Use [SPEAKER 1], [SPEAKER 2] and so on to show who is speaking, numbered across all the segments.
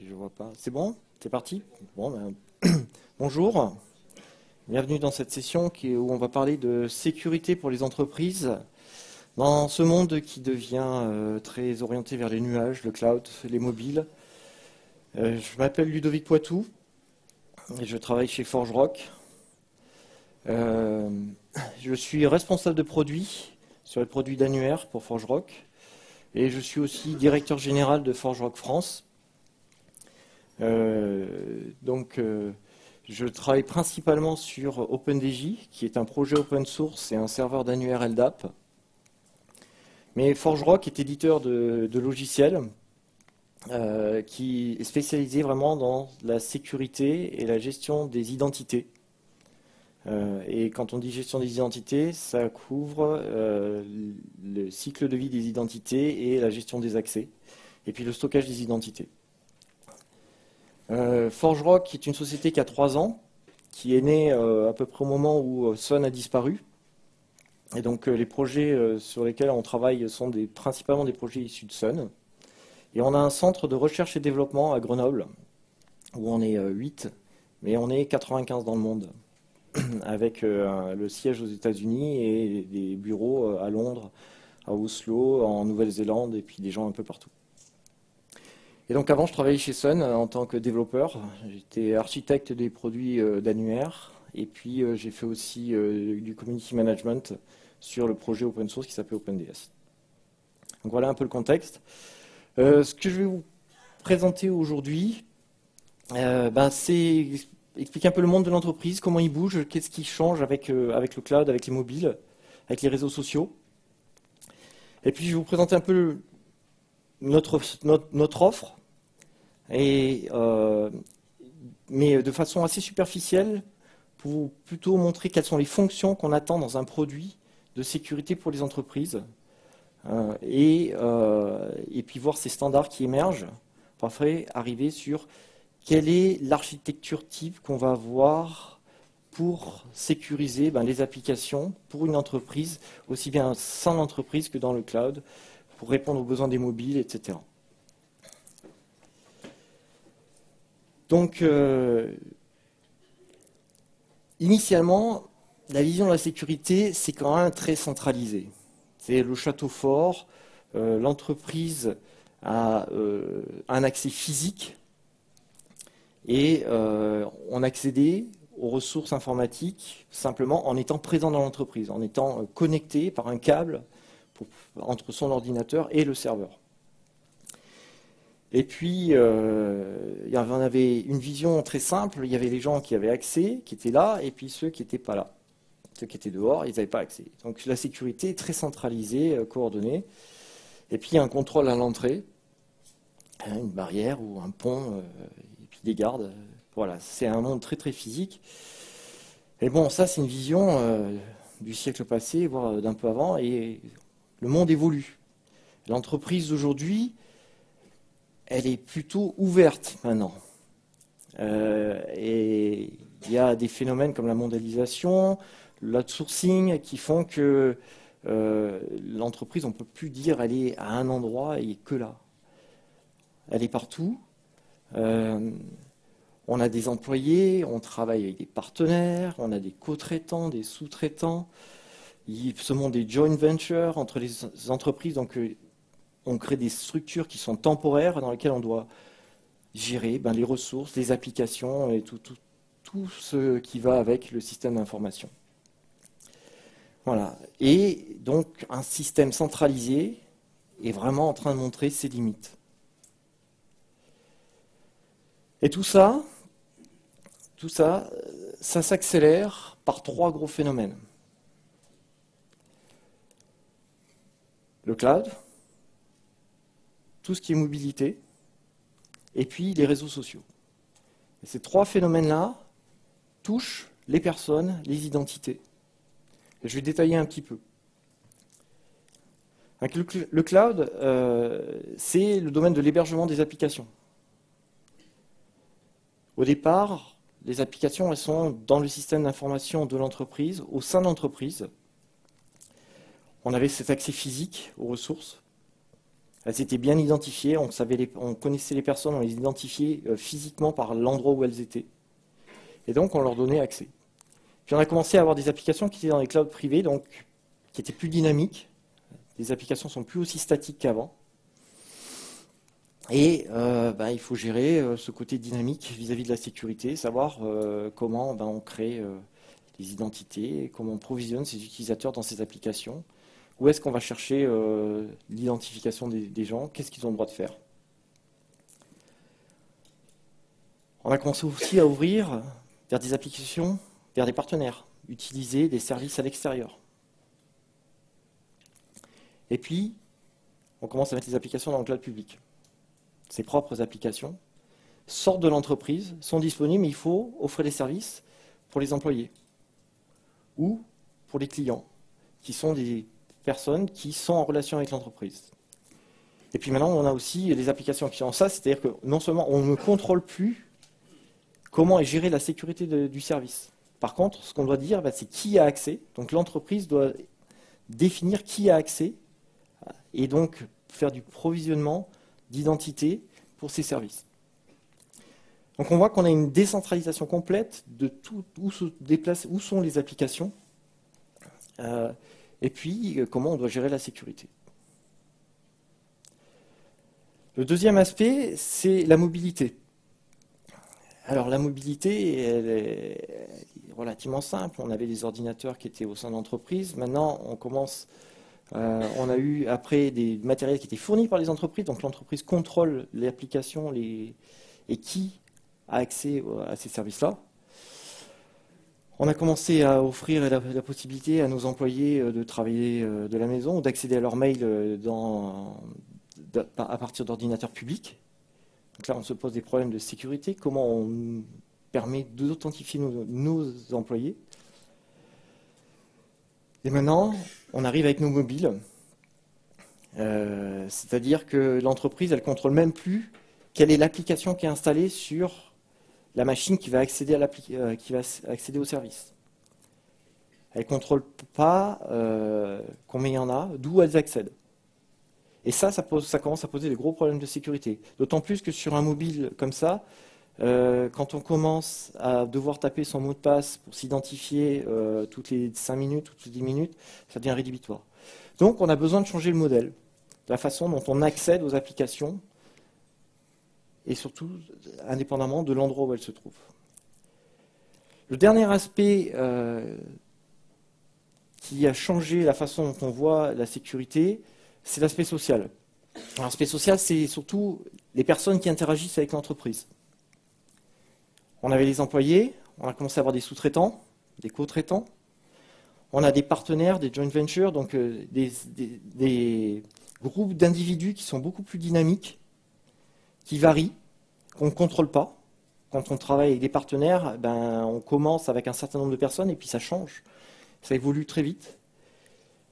[SPEAKER 1] Je vois pas. C'est bon? C'est parti? Bon, bonjour. Bienvenue dans cette session où on va parler de sécurité pour les entreprises dans ce monde qui devient très orienté vers les nuages, le cloud, les mobiles. Je m'appelle Ludovic Poitou et je travaille chez ForgeRock. Je suis responsable de produits sur les produits d'annuaire pour ForgeRock et je suis aussi directeur général de ForgeRock France. Je travaille principalement sur OpenDJ, qui est un projet open source et un serveur d'annuaire LDAP. Mais ForgeRock est éditeur de logiciels qui est spécialisé vraiment dans la sécurité et la gestion des identités. Et quand on dit gestion des identités, ça couvre le cycle de vie des identités et la gestion des accès, et puis le stockage des identités. ForgeRock est une société qui a 3 ans, qui est née à peu près au moment où Sun a disparu. Et donc les projets sur lesquels on travaille sont principalement des projets issus de Sun. Et on a un centre de recherche et développement à Grenoble, où on est 8, mais on est 95 dans le monde, avec le siège aux États-Unis et des bureaux à Londres, à Oslo, en Nouvelle-Zélande, et puis des gens un peu partout. Et donc avant, je travaillais chez Sun en tant que développeur. J'étais architecte des produits d'annuaire. Et puis j'ai fait aussi du community management sur le projet open source qui s'appelait OpenDS. Donc voilà un peu le contexte. Ce que je vais vous présenter aujourd'hui, c'est expliquer un peu le monde de l'entreprise, comment il bouge, qu'est-ce qui change avec le cloud, avec les mobiles, avec les réseaux sociaux. Et puis je vais vous présenter un peu notre offre. Mais de façon assez superficielle, pour plutôt montrer quelles sont les fonctions qu'on attend dans un produit de sécurité pour les entreprises, et puis voir ces standards qui émergent, pour après arriver sur quelle est l'architecture type qu'on va avoir pour sécuriser les applications pour une entreprise, aussi bien sans l'entreprise que dans le cloud, pour répondre aux besoins des mobiles, etc. Donc, initialement, la vision de la sécurité, c'est quand même très centralisé. C'est le château fort, l'entreprise a un accès physique et on accédait aux ressources informatiques simplement en étant présent dans l'entreprise, en étant connecté par un câble entre son ordinateur et le serveur. Et puis, on avait une vision très simple. Il y avait les gens qui avaient accès, qui étaient là, et puis ceux qui n'étaient pas là. Ceux qui étaient dehors, ils n'avaient pas accès. Donc la sécurité est très centralisée, coordonnée. Et puis il y a un contrôle à l'entrée, une barrière ou un pont, et puis des gardes. Voilà, c'est un monde très très physique. Et bon, ça c'est une vision du siècle passé, voire d'un peu avant, et le monde évolue. L'entreprise d'aujourd'hui, elle est plutôt ouverte maintenant. Et il y a des phénomènes comme la mondialisation, l'outsourcing, qui font que l'entreprise, on ne peut plus dire elle est à un endroit et que là. Elle est partout. On a des employés, on travaille avec des partenaires, on a des co-traitants, des sous-traitants. Il se montre des joint ventures entre les entreprises, donc on crée des structures qui sont temporaires dans lesquelles on doit gérer les ressources, les applications et tout ce qui va avec le système d'information. Voilà. Et donc un système centralisé est vraiment en train de montrer ses limites. Et tout ça s'accélère par 3 gros phénomènes. Le cloud, tout ce qui est mobilité, et puis les réseaux sociaux. Et ces 3 phénomènes-là touchent les personnes, les identités. Et je vais détailler un petit peu. Le cloud, c'est le domaine de l'hébergement des applications. Au départ, les applications, elles sont dans le système d'information de l'entreprise, au sein de l'entreprise. On avait cet accès physique aux ressources. elles étaient bien identifiées, on connaissait les personnes, on les identifiait physiquement par l'endroit où elles étaient. Et donc, on leur donnait accès. Puis on a commencé à avoir des applications qui étaient dans les clouds privés, donc qui étaient plus dynamiques. Les applications sont plus aussi statiques qu'avant. Et il faut gérer ce côté dynamique vis-à-vis de la sécurité, savoir comment on crée des identités, comment on provisionne ces utilisateurs dans ces applications, où est-ce qu'on va chercher l'identification des gens, qu'est-ce qu'ils ont le droit de faire. On a commencé aussi à ouvrir vers des applications, vers des partenaires, utiliser des services à l'extérieur. Et puis, on commence à mettre les applications dans le cloud public. Ses propres applications sortent de l'entreprise, sont disponibles, mais il faut offrir des services pour les employés ou pour les clients, qui sont des personnes qui sont en relation avec l'entreprise. Et puis maintenant, on a aussi les applications qui ont ça, c'est-à-dire que non seulement on ne contrôle plus comment est gérée la sécurité du service. Par contre, ce qu'on doit dire, c'est qui a accès. Donc l'entreprise doit définir qui a accès et donc faire du provisionnement d'identité pour ces services. Donc on voit qu'on a une décentralisation complète de tout, où sont les applications, et puis comment on doit gérer la sécurité. Le deuxième aspect, c'est la mobilité. Alors la mobilité, elle est relativement simple. On avait des ordinateurs qui étaient au sein de l'entreprise. Maintenant, on a eu après des matériels qui étaient fournis par les entreprises. Donc l'entreprise contrôle les applications et qui a accès à ces services-là. On a commencé à offrir la possibilité à nos employés de travailler de la maison ou d'accéder à leur mail à partir d'ordinateurs publics. Donc là, on se pose des problèmes de sécurité. Comment on permet d'authentifier nos employés? Et maintenant, on arrive avec nos mobiles. C'est-à-dire que l'entreprise, elle ne contrôle même plus quelle est l'application qui est installée sur la machine qui va accéder au service. Elle ne contrôle pas combien il y en a, d'où elles accèdent. Et ça commence à poser des gros problèmes de sécurité. D'autant plus que sur un mobile comme ça, quand on commence à devoir taper son mot de passe pour s'identifier toutes les 5 minutes ou toutes les 10 minutes, ça devient rédhibitoire. Donc on a besoin de changer le modèle, la façon dont on accède aux applications, et surtout indépendamment de l'endroit où elles se trouvent. Le dernier aspect qui a changé la façon dont on voit la sécurité, c'est l'aspect social. L'aspect social, c'est surtout les personnes qui interagissent avec l'entreprise. On avait les employés, on a commencé à avoir des sous-traitants, des co-traitants. On a des partenaires, des joint ventures, donc des groupes d'individus qui sont beaucoup plus dynamiques, qui varient, qu'on ne contrôle pas. Quand on travaille avec des partenaires, on commence avec un certain nombre de personnes et puis ça change. Ça évolue très vite.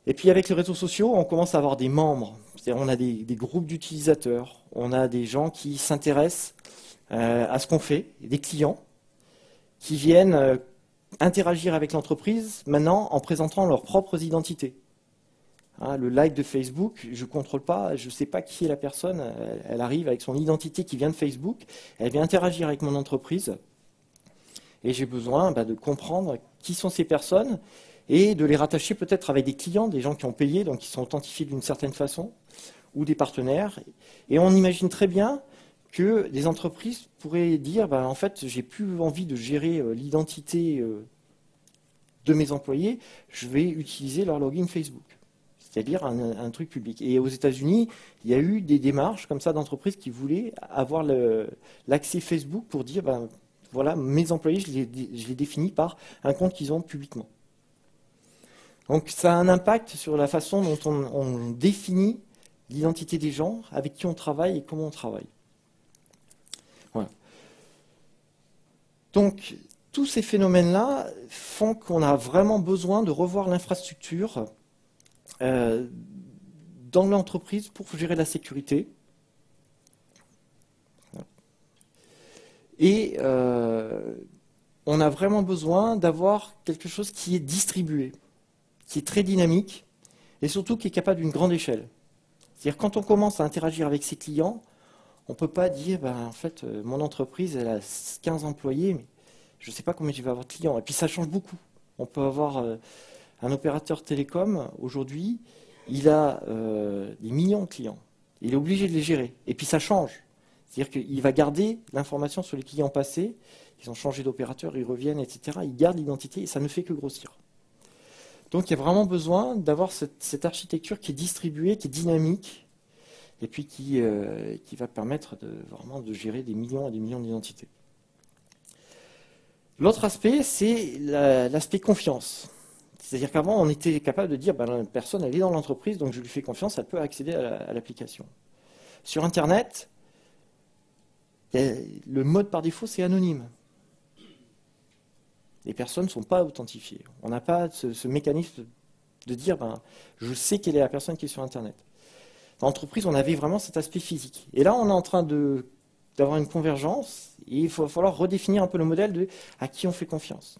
[SPEAKER 1] Et puis avec les réseaux sociaux, on commence à avoir des membres. C'est-à-dire on a des groupes d'utilisateurs, on a des gens qui s'intéressent à ce qu'on fait, des clients qui viennent interagir avec l'entreprise maintenant en présentant leurs propres identités. Le like de Facebook, je ne contrôle pas, je ne sais pas qui est la personne, elle arrive avec son identité qui vient de Facebook, elle vient interagir avec mon entreprise et j'ai besoin de comprendre qui sont ces personnes et de les rattacher peut-être avec des clients, des gens qui ont payé, donc qui sont authentifiés d'une certaine façon, ou des partenaires. Et on imagine très bien que des entreprises pourraient dire en fait, j'ai plus envie de gérer l'identité de mes employés, je vais utiliser leur login Facebook, c'est-à-dire un truc public. Et aux États-Unis, il y a eu des démarches comme ça d'entreprises qui voulaient avoir l'accès Facebook pour dire voilà, mes employés, je les définis par un compte qu'ils ont publiquement. Donc ça a un impact sur la façon dont on définit l'identité des gens, avec qui on travaille et comment on travaille. Voilà. Donc tous ces phénomènes-là font qu'on a vraiment besoin de revoir l'infrastructure dans l'entreprise pour gérer la sécurité. Et on a vraiment besoin d'avoir quelque chose qui est distribué, qui est très dynamique et surtout qui est capable d'une grande échelle. C'est-à-dire quand on commence à interagir avec ses clients, on ne peut pas dire, ben, en fait, mon entreprise, elle a 15 employés, mais je ne sais pas combien je vais avoir de clients. Et puis ça change beaucoup. On peut avoir un opérateur télécom, aujourd'hui, il a des millions de clients. Il est obligé de les gérer. Et puis ça change. C'est-à-dire qu'il va garder l'information sur les clients passés. Ils ont changé d'opérateur, ils reviennent, etc. Il garde l'identité et ça ne fait que grossir. Donc il y a vraiment besoin d'avoir cette architecture qui est distribuée, qui est dynamique, et puis qui va permettre vraiment de gérer des millions et des millions d'identités. L'autre aspect, c'est l'aspect confiance. C'est-à-dire qu'avant, on était capable de dire, ben, la personne, elle est dans l'entreprise, donc je lui fais confiance, elle peut accéder à l'application. Sur Internet, le mode par défaut, c'est anonyme. Les personnes ne sont pas authentifiées. On n'a pas ce mécanisme de dire, ben, je sais quelle est la personne qui est sur Internet. Dans l'entreprise, on avait vraiment cet aspect physique. Et là, on est en train d'avoir une convergence, et il va falloir redéfinir un peu le modèle de à qui on fait confiance.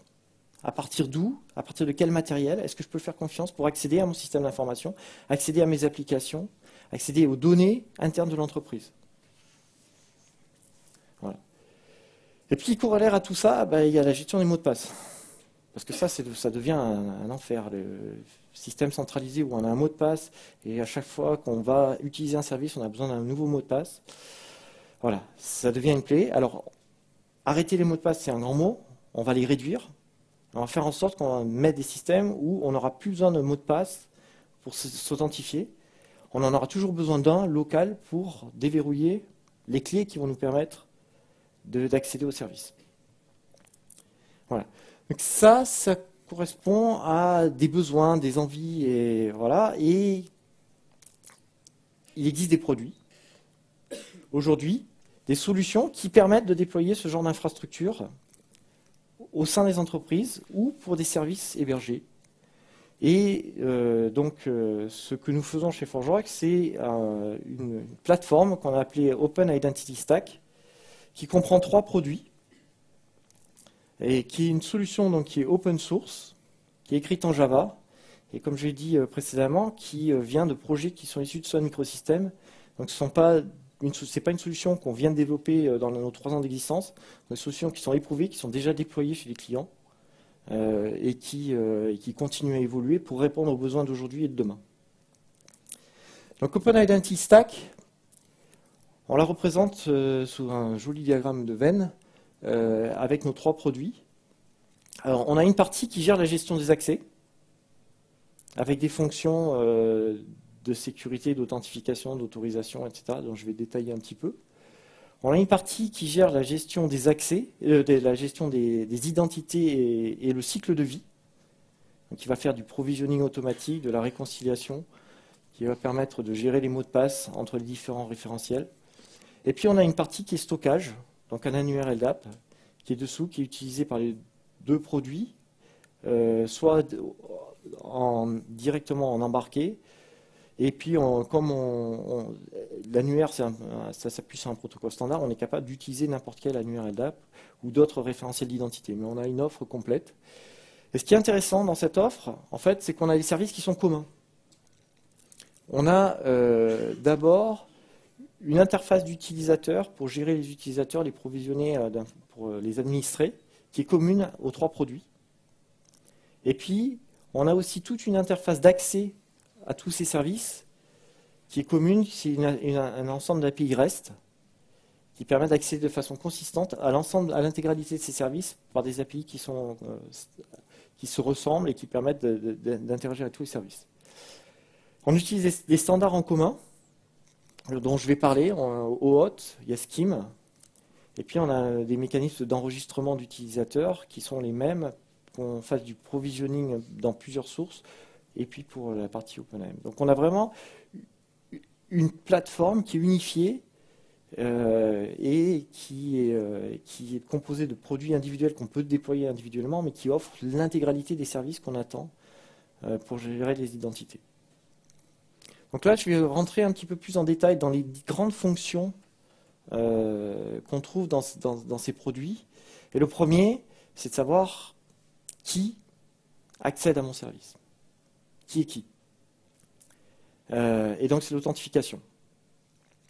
[SPEAKER 1] À partir d'où, à partir de quel matériel, est-ce que je peux faire confiance pour accéder à mon système d'information, accéder à mes applications, accéder aux données internes de l'entreprise. Voilà. Et puis, corollaire à tout ça, ben, il y a la gestion des mots de passe. Parce que ça devient un enfer. Le système centralisé où on a un mot de passe, et à chaque fois qu'on va utiliser un service, on a besoin d'un nouveau mot de passe. Voilà, ça devient une plaie. Alors, arrêter les mots de passe, c'est un grand mot. On va les réduire. On va faire en sorte qu'on mette des systèmes où on n'aura plus besoin de mots de passe pour s'authentifier. On en aura toujours besoin d'un local pour déverrouiller les clés qui vont nous permettre d'accéder au service. Voilà. Donc ça correspond à des besoins, des envies, et voilà. Et il existe des produits, aujourd'hui, des solutions qui permettent de déployer ce genre d'infrastructure au sein des entreprises ou pour des services hébergés. Et ce que nous faisons chez ForgeRock, c'est une plateforme qu'on a appelée Open Identity Stack, qui comprend 3 produits, et qui est une solution donc, qui est open source, qui est écrite en Java, et comme je l'ai dit précédemment, qui vient de projets qui sont issus de Sun Microsystems. Donc ce n'est pas une solution qu'on vient de développer dans nos 3 ans d'existence, des solutions qui sont éprouvées, qui sont déjà déployées chez les clients, et qui continuent à évoluer pour répondre aux besoins d'aujourd'hui et de demain. Donc Open Identity Stack, on la représente sous un joli diagramme de Venn, avec nos 3 produits. Alors, on a une partie qui gère la gestion des accès, avec des fonctions de sécurité, d'authentification, d'autorisation, etc., dont je vais détailler un petit peu. On a une partie qui gère la gestion des accès, la gestion des identités et le cycle de vie, donc qui va faire du provisioning automatique, de la réconciliation, qui va permettre de gérer les mots de passe entre les différents référentiels. Et puis on a une partie qui est stockage, donc un annuaire LDAP, qui est dessous, qui est utilisé par les 2 produits, soit directement en embarqué, et puis comme l'annuaire, ça s'appuie sur un protocole standard, on est capable d'utiliser n'importe quel annuaire LDAP ou d'autres référentiels d'identité, mais on a une offre complète. Et ce qui est intéressant dans cette offre, en fait, c'est qu'on a des services qui sont communs. On a d'abord une interface d'utilisateur pour gérer les utilisateurs, les provisionner, pour les administrer, qui est commune aux 3 produits. Et puis, on a aussi toute une interface d'accès à tous ces services qui est commune, c'est un ensemble d'API REST qui permet d'accéder de façon consistante à l'intégralité de ces services par des API qui se ressemblent et qui permettent d'interagir avec tous les services. On utilise des standards en commun, dont je vais parler. Au OAuth, il y a Scheme, et puis on a des mécanismes d'enregistrement d'utilisateurs qui sont les mêmes, qu'on fasse du provisioning dans plusieurs sources, et puis pour la partie OpenAM. Donc on a vraiment une plateforme qui est unifiée et qui est composée de produits individuels qu'on peut déployer individuellement, mais qui offre l'intégralité des services qu'on attend pour gérer les identités. Donc là, je vais rentrer un petit peu plus en détail dans les grandes fonctions qu'on trouve dans ces produits. Et le premier, c'est de savoir qui accède à mon service. Qui est qui. Et donc c'est l'authentification.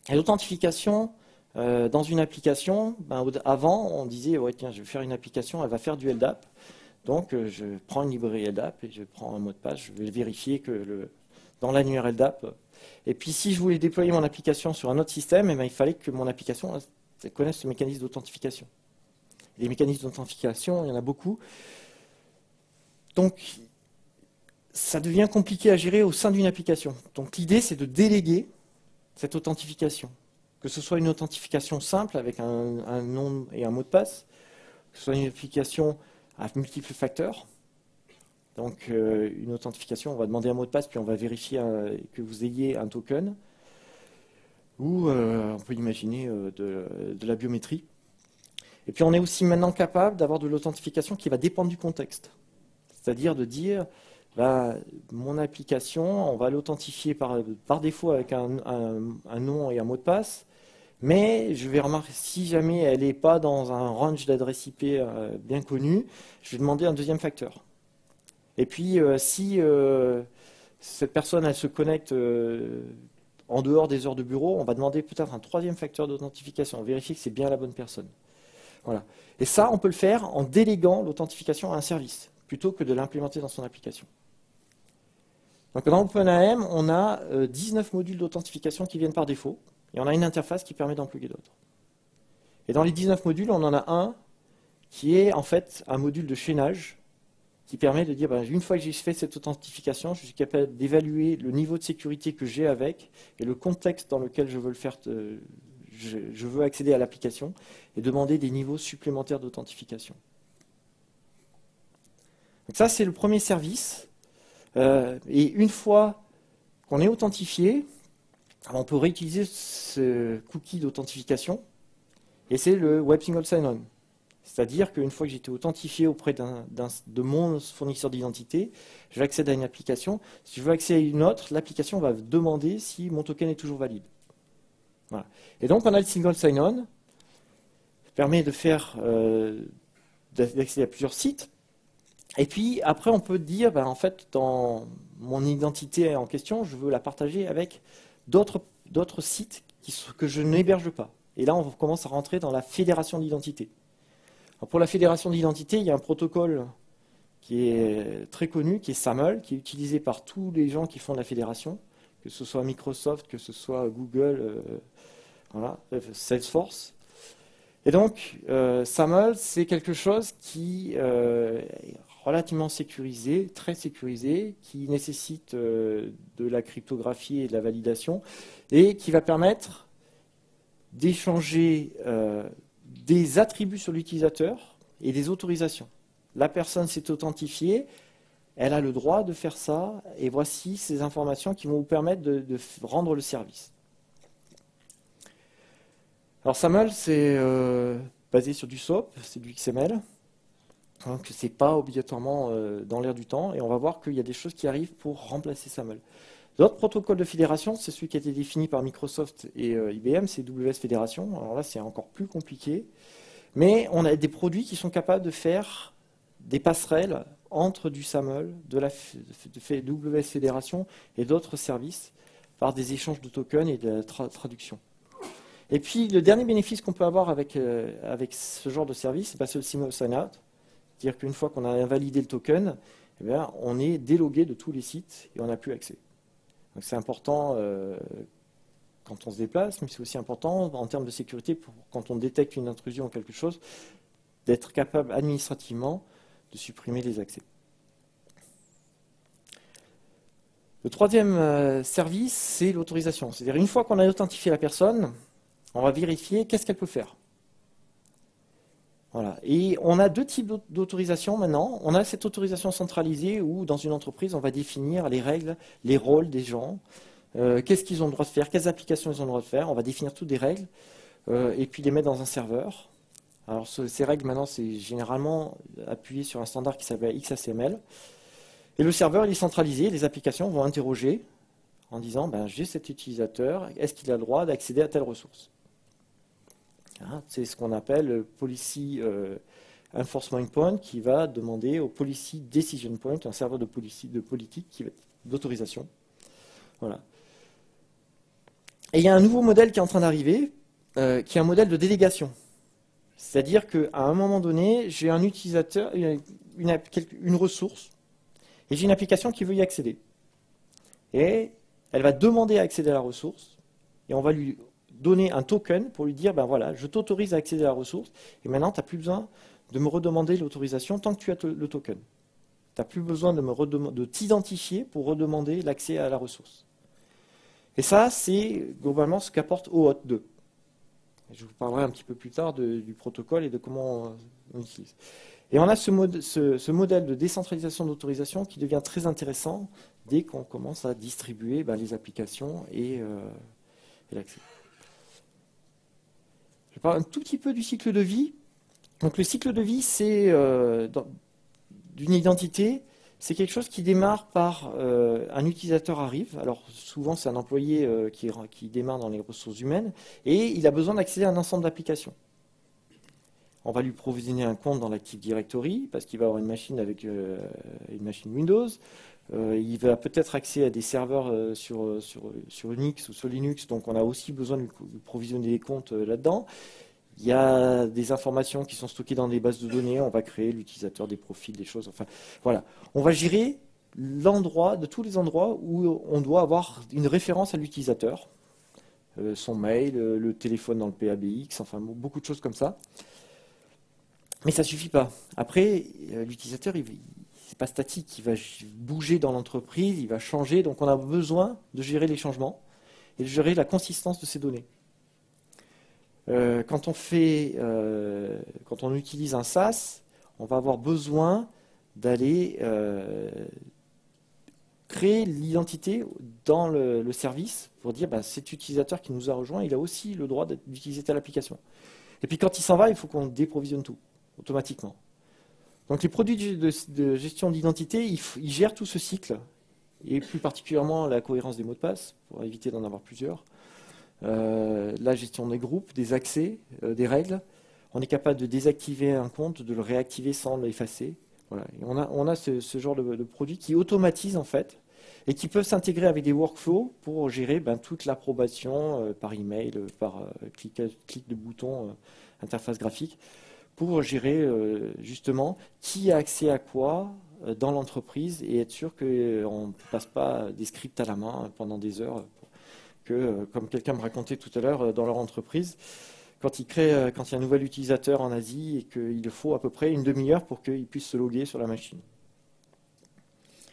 [SPEAKER 1] Et l'authentification, dans une application, avant on disait ouais, tiens, je vais faire une application, elle va faire du LDAP. Donc je prends une librairie LDAP et je prends un mot de passe, je vais vérifier que dans l'annuaire LDAP. Et puis si je voulais déployer mon application sur un autre système, il fallait que mon application connaisse ce mécanisme d'authentification. Les mécanismes d'authentification, il y en a beaucoup. Donc ça devient compliqué à gérer au sein d'une application. Donc l'idée, c'est de déléguer cette authentification. Que ce soit une authentification simple avec un nom et un mot de passe, que ce soit une application à multiples facteurs. Donc une authentification, on va demander un mot de passe, puis on va vérifier que vous ayez un token. Ou on peut imaginer de la biométrie. Et puis on est aussi maintenant capable d'avoir de l'authentification qui va dépendre du contexte. C'est-à-dire de dire, mon application, on va l'authentifier par défaut avec un nom et un mot de passe, mais je vais remarquer, si jamais elle n'est pas dans un range d'adresse IP bien connu, je vais demander un deuxième facteur. Et puis si cette personne elle se connecte en dehors des heures de bureau, on va demander peut-être un troisième facteur d'authentification, vérifier que c'est bien la bonne personne. Voilà. Et ça, on peut le faire en déléguant l'authentification à un service, plutôt que de l'implémenter dans son application. Donc dans OpenAM, on a 19 modules d'authentification qui viennent par défaut, et on a une interface qui permet d'en plugger d'autres. Et dans les 19 modules, on en a un qui est en fait un module de chaînage, qui permet de dire, une fois que j'ai fait cette authentification, je suis capable d'évaluer le niveau de sécurité que j'ai avec, et le contexte dans lequel je veux le faire, je veux accéder à l'application, et demander des niveaux supplémentaires d'authentification. Donc ça, c'est le premier service. Et une fois qu'on est authentifié, on peut réutiliser ce cookie d'authentification, et c'est le Web Single Sign-On. C'est-à-dire qu'une fois que j'ai été authentifié auprès de mon fournisseur d'identité, j'accède à une application. Si je veux accéder à une autre, l'application va demander si mon token est toujours valide. Voilà. Et donc on a le Single Sign-On, qui permet de faire d'accéder à plusieurs sites. Et puis après, on peut dire, en fait, dans mon identité en question, je veux la partager avec d'autres sites que je n'héberge pas. Et là, on commence à rentrer dans la fédération d'identité. Pour la fédération d'identité, il y a un protocole qui est très connu, qui est SAML, qui est utilisé par tous les gens qui font de la fédération, que ce soit Microsoft, que ce soit Google, Salesforce. Et donc, SAML, c'est quelque chose qui est relativement sécurisé, très sécurisé, qui nécessite de la cryptographie et de la validation, et qui va permettre d'échanger des attributs sur l'utilisateur et des autorisations. La personne s'est authentifiée, elle a le droit de faire ça, et voici ces informations qui vont vous permettre de rendre le service. Alors SAML, c'est basé sur du SOAP, c'est du XML, donc ce n'est pas obligatoirement dans l'air du temps, et on va voir qu'il y a des choses qui arrivent pour remplacer SAML. L'autre protocole de fédération, c'est celui qui a été défini par Microsoft et IBM, c'est WS Fédération. Alors là, c'est encore plus compliqué. Mais on a des produits qui sont capables de faire des passerelles entre du SAML, de WS Fédération et d'autres services par des échanges de tokens et de la traduction. Et puis, le dernier bénéfice qu'on peut avoir avec ce genre de service, c'est le single sign-out. C'est-à-dire qu'une fois qu'on a invalidé le token, on est délogué de tous les sites et on n'a plus accès. Donc c'est important quand on se déplace, mais c'est aussi important en termes de sécurité, quand on détecte une intrusion ou quelque chose, d'être capable administrativement de supprimer les accès. Le troisième service, c'est l'autorisation. C'est-à-dire une fois qu'on a authentifié la personne, on va vérifier qu'est-ce qu'elle peut faire. Voilà. Et on a deux types d'autorisation maintenant. On a cette autorisation centralisée où, dans une entreprise, on va définir les règles, les rôles des gens, qu'est-ce qu'ils ont le droit de faire, quelles applications ils ont le droit de faire. On va définir toutes des règles et puis les mettre dans un serveur. Alors ces règles, maintenant, c'est généralement appuyé sur un standard qui s'appelle XHTML. Et le serveur, il est centralisé. Les applications vont interroger en disant j'ai cet utilisateur, est-ce qu'il a le droit d'accéder à telle ressource? C'est ce qu'on appelle le Policy Enforcement Point qui va demander au Policy Decision Point, un serveur de politique d'autorisation. Voilà. Et il y a un nouveau modèle qui est en train d'arriver, qui est un modèle de délégation. C'est-à-dire qu'à un moment donné, j'ai un utilisateur, une ressource, et j'ai une application qui veut y accéder. Et elle va demander à accéder à la ressource, et on va lui donner un token pour lui dire, ben voilà, je t'autorise à accéder à la ressource, et maintenant, tu n'as plus besoin de me redemander l'autorisation tant que tu as le token. Tu n'as plus besoin de t'identifier pour redemander l'accès à la ressource. Et ça, c'est globalement ce qu'apporte OAuth 2. Je vous parlerai un petit peu plus tard du protocole et de comment on l'utilise. Et on a ce modèle de décentralisation d'autorisation qui devient très intéressant dès qu'on commence à distribuer les applications et l'accès. Je parle un tout petit peu du cycle de vie. Donc le cycle de vie, c'est d'une identité, c'est quelque chose qui démarre par un utilisateur arrive. Alors souvent c'est un employé qui démarre dans les ressources humaines et il a besoin d'accéder à un ensemble d'applications. On va lui provisionner un compte dans l'Active Directory parce qu'il va avoir une machine avec une machine Windows. Il va peut-être accéder à des serveurs sur Unix ou sur Linux, donc on a aussi besoin de lui provisionner des comptes là-dedans. Il y a des informations qui sont stockées dans des bases de données, on va créer l'utilisateur, des profils, des choses, enfin voilà. On va gérer de tous les endroits où on doit avoir une référence à l'utilisateur, son mail, le téléphone dans le PABX, enfin beaucoup de choses comme ça. Mais ça ne suffit pas. Après, l'utilisateur, c'est pas statique, il va bouger dans l'entreprise, il va changer, donc on a besoin de gérer les changements et de gérer la consistance de ces données. Quand on utilise un SaaS, on va avoir besoin d'aller créer l'identité dans le service pour dire cet utilisateur qui nous a rejoint, il a aussi le droit d'utiliser telle application. Et puis quand il s'en va, il faut qu'on déprovisionne tout automatiquement. Donc les produits de gestion d'identité, ils gèrent tout ce cycle, et plus particulièrement la cohérence des mots de passe, pour éviter d'en avoir plusieurs. La gestion des groupes, des accès, des règles. On est capable de désactiver un compte, de le réactiver sans l'effacer. Voilà. Et on a ce genre de produits qui automatisent en fait et qui peuvent s'intégrer avec des workflows pour gérer toute l'approbation par email, par clic de bouton, interface graphique, pour gérer justement qui a accès à quoi dans l'entreprise et être sûr qu'on ne passe pas des scripts à la main pendant des heures. Comme quelqu'un me racontait tout à l'heure, dans leur entreprise, quand il y a un nouvel utilisateur en Asie et qu'il faut à peu près une demi-heure pour qu'il puisse se loguer sur la machine.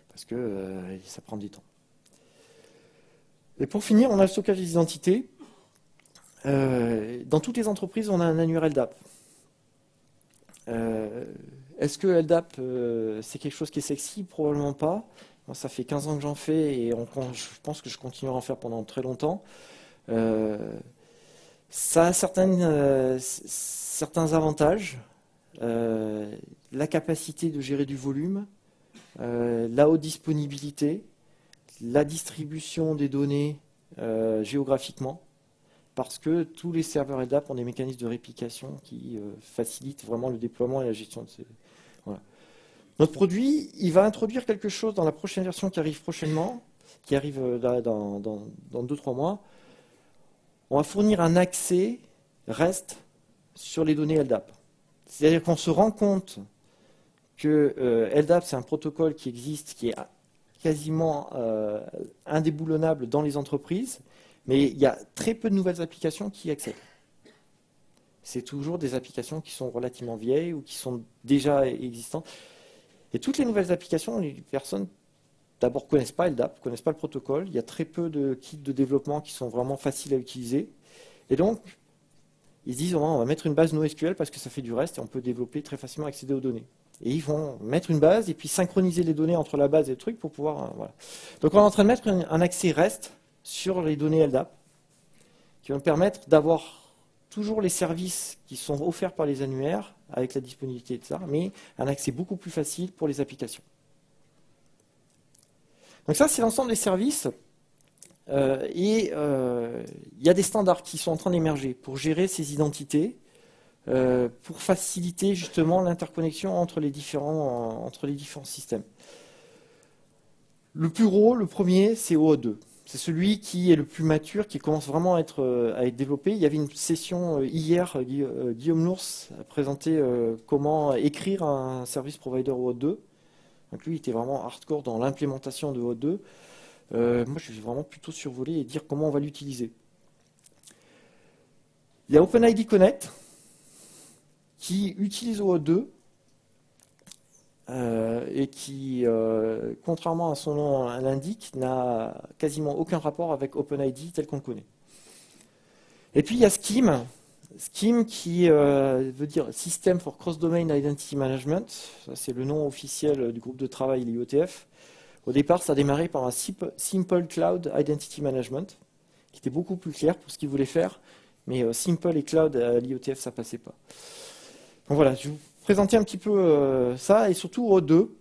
[SPEAKER 1] Parce que ça prend du temps. Et pour finir, on a le stockage des identités. Dans toutes les entreprises, on a un annuaire LDAP. Est-ce que LDAP, c'est quelque chose qui est sexy? Probablement pas. Moi, ça fait 15 ans que j'en fais et je pense que je continuerai à en faire pendant très longtemps. Ça a certains avantages. La capacité de gérer du volume, la haute disponibilité, la distribution des données géographiquement, parce que tous les serveurs LDAP ont des mécanismes de réplication qui facilitent vraiment le déploiement et la gestion de ces... Voilà. Notre produit, il va introduire quelque chose dans la prochaine version qui arrive prochainement, qui arrive là dans 2-3 mois. On va fournir un accès REST sur les données LDAP. C'est-à-dire qu'on se rend compte que LDAP, c'est un protocole qui existe, qui est quasiment indéboulonnable dans les entreprises, mais il y a très peu de nouvelles applications qui y accèdent. C'est toujours des applications qui sont relativement vieilles ou qui sont déjà existantes. Et toutes les nouvelles applications, les personnes d'abord ne connaissent pas LDAP, ne connaissent pas le protocole. Il y a très peu de kits de développement qui sont vraiment faciles à utiliser. Et donc, ils se disent, on va mettre une base NoSQL parce que ça fait du reste et on peut développer très facilement, accéder aux données. Et ils vont mettre une base et puis synchroniser les données entre la base et le truc pour pouvoir... voilà. Donc on est en train de mettre un accès REST sur les données LDAP qui vont permettre d'avoir toujours les services qui sont offerts par les annuaires avec la disponibilité, etc., mais un accès beaucoup plus facile pour les applications. Donc ça, c'est l'ensemble des services. Il y a des standards qui sont en train d'émerger pour gérer ces identités, pour faciliter justement l'interconnexion entre les différents systèmes. Le plus gros, le premier, c'est OAuth 2. C'est celui qui est le plus mature, qui commence vraiment à être développé. Il y avait une session hier, Guillaume Nours a présenté comment écrire un service provider OAuth 2. Donc lui, il était vraiment hardcore dans l'implémentation de OAuth 2. Moi, je vais vraiment plutôt survoler et dire comment on va l'utiliser. Il y a OpenID Connect qui utilise OAuth 2 et qui, contrairement à son nom l'indique, n'a quasiment aucun rapport avec OpenID tel qu'on le connaît. Et puis il y a Scheme. Scheme qui veut dire System for Cross-Domain Identity Management. C'est le nom officiel du groupe de travail l'IOTF. Au départ, ça a démarré par un Simple Cloud Identity Management, qui était beaucoup plus clair pour ce qu'il voulait faire, mais Simple et Cloud à l'IOTF, ça passait pas. Donc voilà, je vais vous présenter un petit peu ça, et surtout OAuth 2.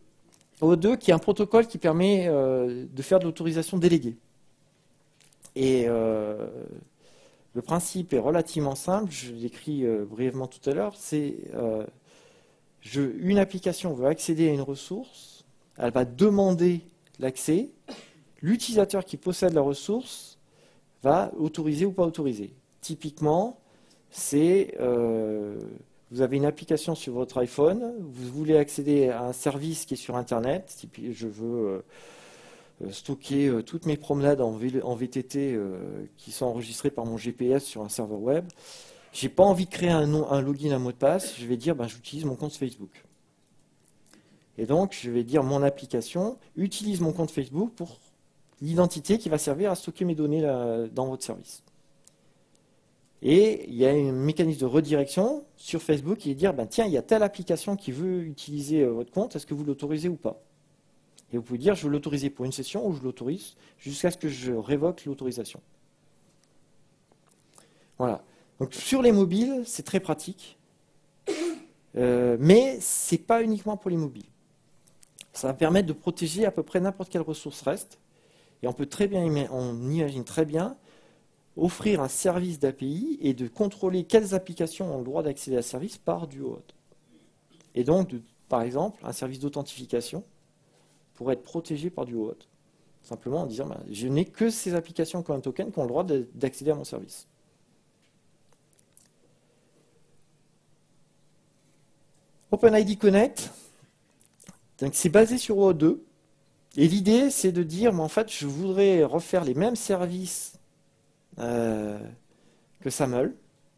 [SPEAKER 1] OAuth 2 qui est un protocole qui permet de faire de l'autorisation déléguée. Et le principe est relativement simple, je l'écris brièvement tout à l'heure, c'est une application veut accéder à une ressource, elle va demander l'accès, l'utilisateur qui possède la ressource va autoriser ou pas autoriser. Typiquement, c'est vous avez une application sur votre iPhone, vous voulez accéder à un service qui est sur Internet, je veux stocker toutes mes promenades en VTT qui sont enregistrées par mon GPS sur un serveur web. Je n'ai pas envie de créer un login, un mot de passe, je vais dire j'utilise mon compte Facebook. Et donc, je vais dire mon application utilise mon compte Facebook pour l'identité qui va servir à stocker mes données dans votre service. Et il y a un mécanisme de redirection sur Facebook qui va dire tiens, il y a telle application qui veut utiliser votre compte, est-ce que vous l'autorisez ou pas? Et vous pouvez dire je veux l'autoriser pour une session ou je l'autorise jusqu'à ce que je révoque l'autorisation. Voilà. Donc sur les mobiles, c'est très pratique. Mais ce n'est pas uniquement pour les mobiles. Ça va permettre de protéger à peu près n'importe quelle ressource reste. Et on peut très bien, on imagine très bien, offrir un service d'API et de contrôler quelles applications ont le droit d'accéder à ce service par du OAuth. Et donc, par exemple, un service d'authentification pourrait être protégé par du OAuth. Simplement en disant, je n'ai que ces applications comme un token qui ont le droit d'accéder à mon service. OpenID Connect, c'est basé sur OAuth 2. Et l'idée, c'est de dire, en fait, je voudrais refaire les mêmes services que SAML,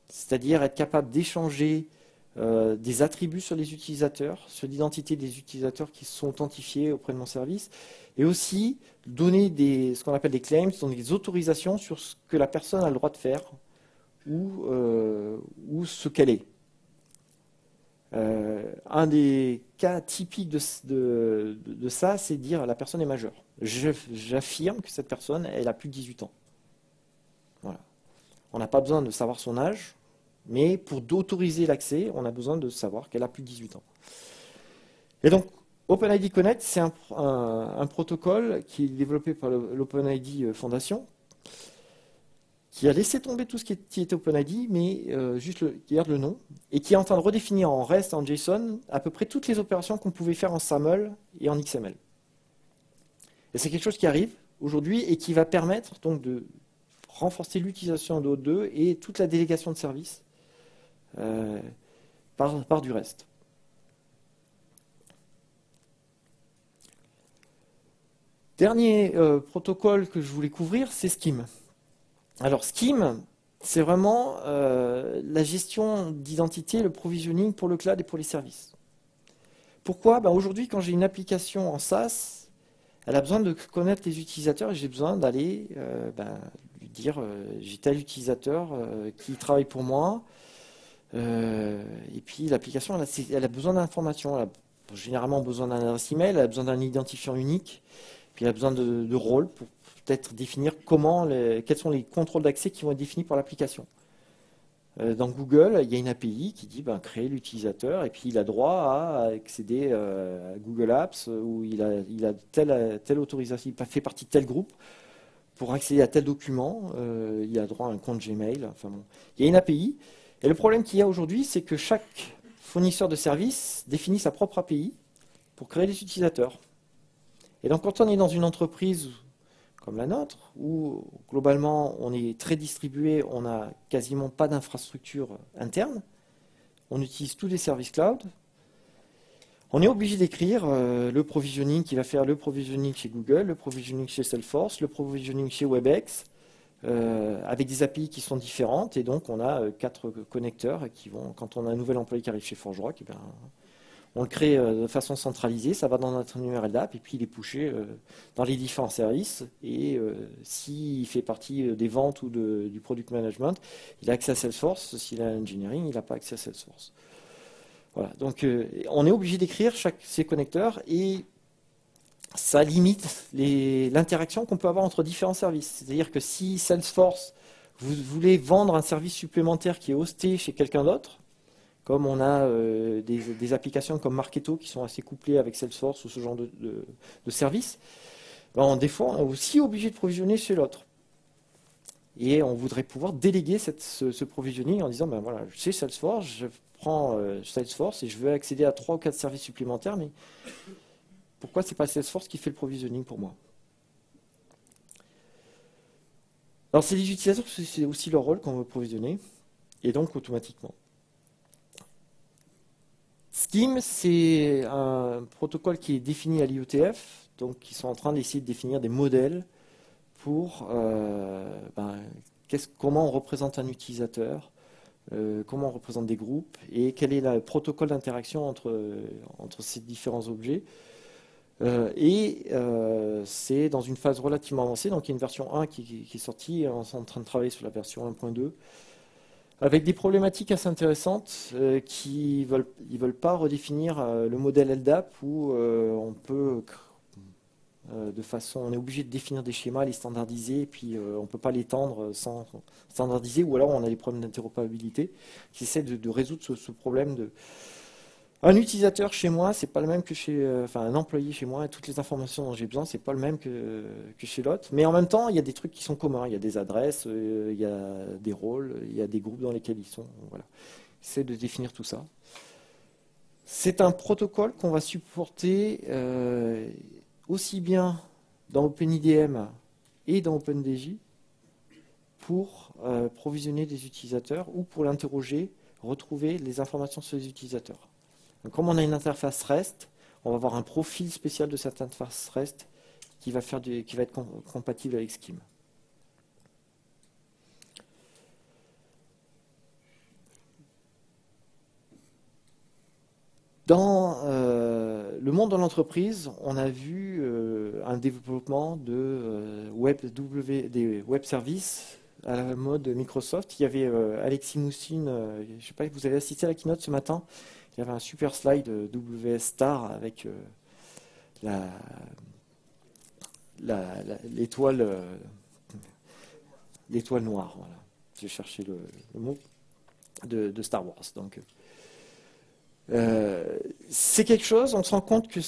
[SPEAKER 1] c'est-à-dire être capable d'échanger des attributs sur les utilisateurs, sur l'identité des utilisateurs qui sont authentifiés auprès de mon service, et aussi donner ce qu'on appelle des claims, donc des autorisations sur ce que la personne a le droit de faire ou ce qu'elle est. Un des cas typiques de ça, c'est de dire la personne est majeure. J'affirme que cette personne, elle a plus de 18 ans. Voilà. On n'a pas besoin de savoir son âge, mais pour autoriser l'accès, on a besoin de savoir qu'elle a plus de 18 ans. Et donc, OpenID Connect, c'est un protocole qui est développé par l'OpenID Foundation, qui a laissé tomber tout ce qui était OpenID, mais juste qui garde le nom, et qui est en train de redéfinir en REST, en JSON, à peu près toutes les opérations qu'on pouvait faire en SAML et en XML. Et c'est quelque chose qui arrive aujourd'hui et qui va permettre donc de renforcer l'utilisation de OAuth 2 et toute la délégation de services par du REST. Dernier protocole que je voulais couvrir, c'est Scheme. Alors Scheme, c'est vraiment la gestion d'identité, le provisioning pour le cloud et pour les services. Pourquoi? Aujourd'hui, quand j'ai une application en SaaS, elle a besoin de connaître les utilisateurs et j'ai besoin d'aller lui dire j'ai tel utilisateur qui travaille pour moi. Et puis l'application, elle a besoin d'informations. Elle a généralement besoin d'un adresse email, elle a besoin d'un identifiant unique, puis elle a besoin de rôles pour peut-être définir quels sont les contrôles d'accès qui vont être définis par l'application. Dans Google, il y a une API qui dit créer l'utilisateur et puis il a droit à accéder à Google Apps où il a telle autorisation, il fait partie de tel groupe. Pour accéder à tel document, il a droit à un compte Gmail. Enfin bon. Il y a une API. Et le problème qu'il y a aujourd'hui, c'est que chaque fournisseur de services définit sa propre API pour créer les utilisateurs. Et donc quand on est dans une entreprise comme la nôtre, où globalement on est très distribué, on n'a quasiment pas d'infrastructure interne, on utilise tous les services cloud, on est obligé d'écrire le provisioning qui va faire le provisioning chez Google, le provisioning chez Salesforce, le provisioning chez WebEx, avec des API qui sont différentes, et donc on a 4 connecteurs qui vont, quand on a un nouvel employé qui arrive chez ForgeRock, eh bien, on le crée de façon centralisée, ça va dans notre URL d'app, et puis il est pushé dans les différents services, et s'il fait partie des ventes ou du product management, il a accès à Salesforce, s'il a l'engineering, il n'a pas accès à Salesforce. Voilà, donc on est obligé d'écrire ces connecteurs, et ça limite l'interaction qu'on peut avoir entre différents services. C'est-à-dire que si Salesforce, vous voulez vendre un service supplémentaire qui est hosté chez quelqu'un d'autre, comme on a des applications comme Marketo qui sont assez couplées avec Salesforce ou ce genre de service, ben, des fois on est aussi obligé de provisionner chez l'autre. Et on voudrait pouvoir déléguer ce provisioning en disant, ben voilà, chez Salesforce, je prends Salesforce et je veux accéder à 3 ou 4 services supplémentaires, mais pourquoi c'est pas Salesforce qui fait le provisioning pour moi? Alors c'est les utilisateurs, c'est aussi leur rôle qu'on veut provisionner, et donc automatiquement. Scheme, c'est un protocole qui est défini à l'IETF, donc ils sont en train d'essayer de définir des modèles pour comment on représente un utilisateur, comment on représente des groupes, et quel est le protocole d'interaction entre ces différents objets. C'est dans une phase relativement avancée, donc il y a une version 1 qui est sortie, on est en train de travailler sur la version 1.2, avec des problématiques assez intéressantes qui ils veulent pas redéfinir le modèle LDAP où on peut on est obligé de définir des schémas, les standardiser, et puis on ne peut pas l'étendre sans standardiser, ou alors on a des problèmes d'interopérabilité qui essaient de résoudre ce problème de un utilisateur chez moi, c'est pas le même que un employé chez moi, et toutes les informations dont j'ai besoin, c'est pas le même que chez l'autre. Mais en même temps, il y a des trucs qui sont communs. Il y a des adresses, il y a des rôles, il y a des groupes dans lesquels ils sont. Voilà. C'est de définir tout ça. C'est un protocole qu'on va supporter aussi bien dans OpenIDM et dans OpenDJ pour provisionner des utilisateurs ou pour l'interroger, retrouver les informations sur les utilisateurs. Donc, comme on a une interface REST, on va avoir un profil spécial de cette interface REST qui va être compatible avec Scheme. Dans le monde de l'entreprise, on a vu un développement des web services à la mode Microsoft. Il y avait Alexis Moussine, je ne sais pas si vous avez assisté à la keynote ce matin. Il y avait un super slide WS Star avec l'étoile noire. Voilà. J'ai cherché le mot de Star Wars. Donc, c'est quelque chose, on se rend compte que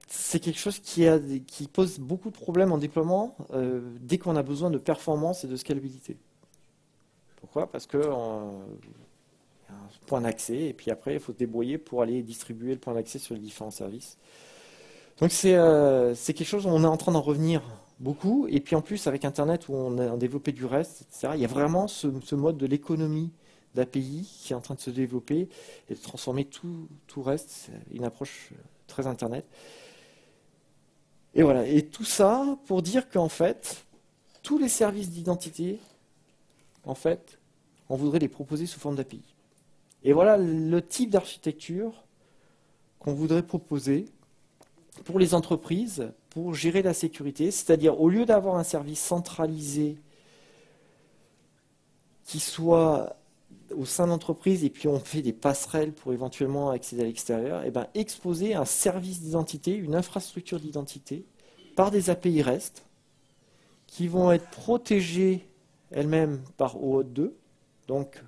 [SPEAKER 1] c'est quelque chose qui pose beaucoup de problèmes en déploiement dès qu'on a besoin de performance et de scalabilité. Pourquoi? Parce que un point d'accès, et puis après, il faut se débrouiller pour aller distribuer le point d'accès sur les différents services. Donc c'est quelque chose où on est en train d'en revenir beaucoup, et puis en plus, avec Internet, où on a développé du REST, etc., il y a vraiment ce mode de l'économie d'API qui est en train de se développer et de transformer tout REST, c'est une approche très Internet. Et voilà, et tout ça pour dire qu'en fait, tous les services d'identité, en fait, on voudrait les proposer sous forme d'API. Et voilà le type d'architecture qu'on voudrait proposer pour les entreprises, pour gérer la sécurité. C'est-à-dire, au lieu d'avoir un service centralisé qui soit au sein de l'entreprise et puis on fait des passerelles pour éventuellement accéder à l'extérieur, et bien exposer un service d'identité, une infrastructure d'identité par des API REST qui vont être protégées elles-mêmes par OAuth 2, donc